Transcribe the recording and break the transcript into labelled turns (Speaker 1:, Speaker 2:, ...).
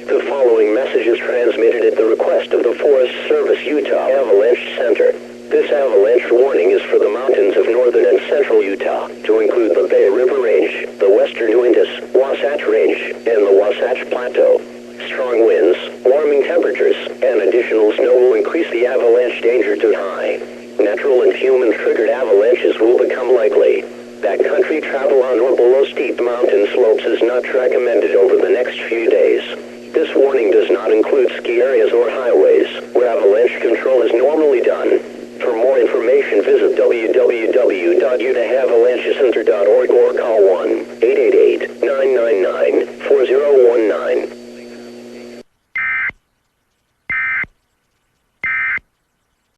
Speaker 1: The following message is transmitted at the request of the Forest Service Utah Avalanche Center. This avalanche warning is for the mountains of northern and central Utah, to include the Bay River Range, the western Uintas, Wasatch Range, and the Wasatch Plateau. Strong winds, warming temperatures, and additional snow will increase the avalanche danger to high. Natural and human-triggered avalanches will become likely. Backcountry travel on or below steep mountain slopes is not recommended over the next few days. This warning does not include ski areas or highways, where avalanche control is normally done. For more information, visit www.utahavalanchecenter.org or call 1-888-999-4019.